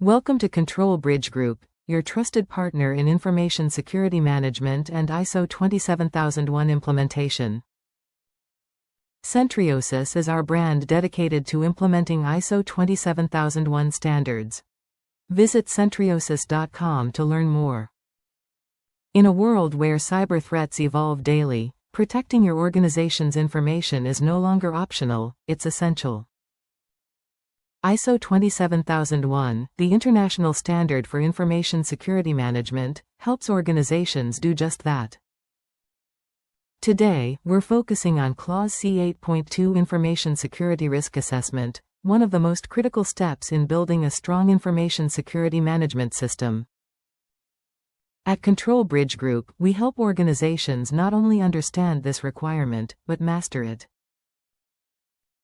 Welcome to Control Bridge Group, your trusted partner in information security management and ISO 27001 implementation. Centriosis is our brand dedicated to implementing ISO 27001 standards. Visit centriosis.com to learn more. In a world where cyber threats evolve daily, protecting your organization's information is no longer optional, it's essential. ISO 27001, the international standard for information security management, helps organizations do just that. Today, we're focusing on Clause C8.2 Information Security Risk Assessment, one of the most critical steps in building a strong information security management system. At Control Bridge Group, we help organizations not only understand this requirement, but master it.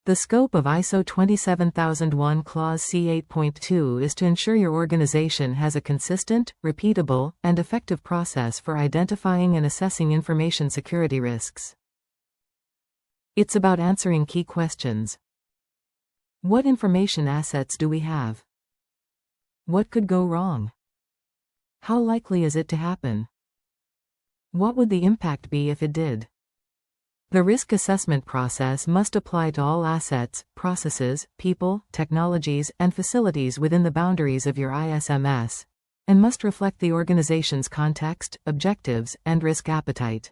The scope of ISO 27001 Clause C8.2 is to ensure your organization has a consistent, repeatable, and effective process for identifying and assessing information security risks. It's about answering key questions. What information assets do we have? What could go wrong? How likely is it to happen? What would the impact be if it did? The risk assessment process must apply to all assets, processes, people, technologies, and facilities within the boundaries of your ISMS, and must reflect the organization's context, objectives, and risk appetite.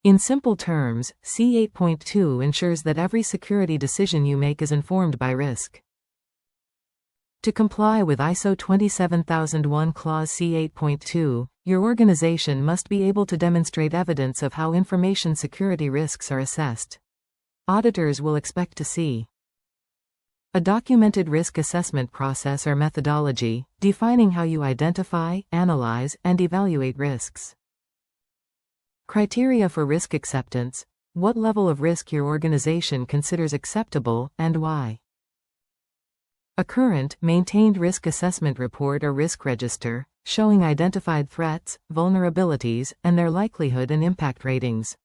In simple terms, C8.2 ensures that every security decision you make is informed by risk. To comply with ISO 27001 Clause C8.2, your organization must be able to demonstrate evidence of how information security risks are assessed. Auditors will expect to see a documented risk assessment process or methodology, defining how you identify, analyze, and evaluate risks. Criteria for risk acceptance: what level of risk your organization considers acceptable, and why. A current, maintained risk assessment report or risk register, showing identified threats, vulnerabilities, and their likelihood and impact ratings.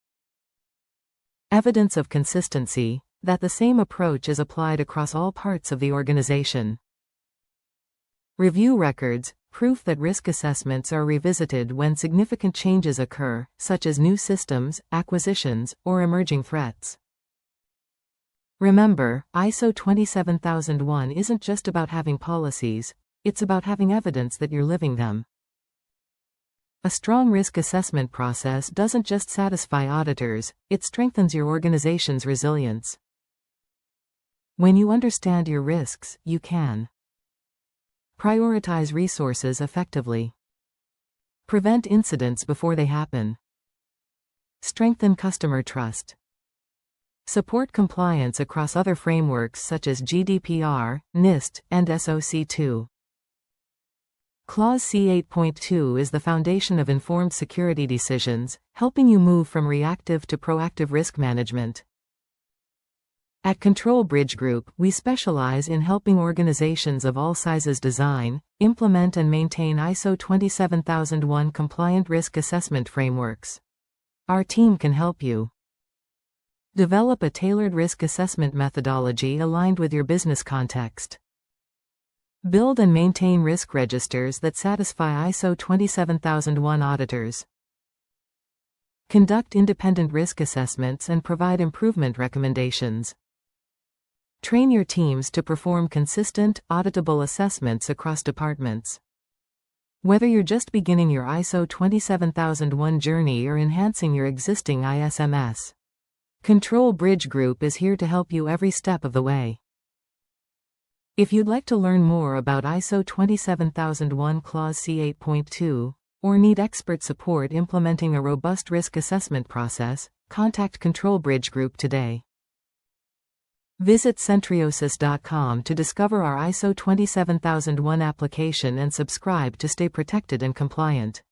Evidence of consistency, that the same approach is applied across all parts of the organization. Review records, proof that risk assessments are revisited when significant changes occur, such as new systems, acquisitions, or emerging threats. Remember, ISO 27001 isn't just about having policies, it's about having evidence that you're living them. A strong risk assessment process doesn't just satisfy auditors, it strengthens your organization's resilience. When you understand your risks, you can prioritize resources effectively, prevent incidents before they happen, strengthen customer trust, support compliance across other frameworks such as GDPR, NIST, and SOC2. Clause C8.2 is the foundation of informed security decisions, helping you move from reactive to proactive risk management. At Control Bridge Group, we specialize in helping organizations of all sizes design, implement and maintain ISO 27001 compliant risk assessment frameworks. Our team can help you develop a tailored risk assessment methodology aligned with your business context. Build and maintain risk registers that satisfy ISO 27001 auditors. Conduct independent risk assessments and provide improvement recommendations. Train your teams to perform consistent, auditable assessments across departments. Whether you're just beginning your ISO 27001 journey or enhancing your existing ISMS, Control Bridge Group is here to help you every step of the way. If you'd like to learn more about ISO 27001 Clause C8.2, or need expert support implementing a robust risk assessment process, contact Control Bridge Group today. Visit centriosis.com to discover our ISO 27001 application and subscribe to stay protected and compliant.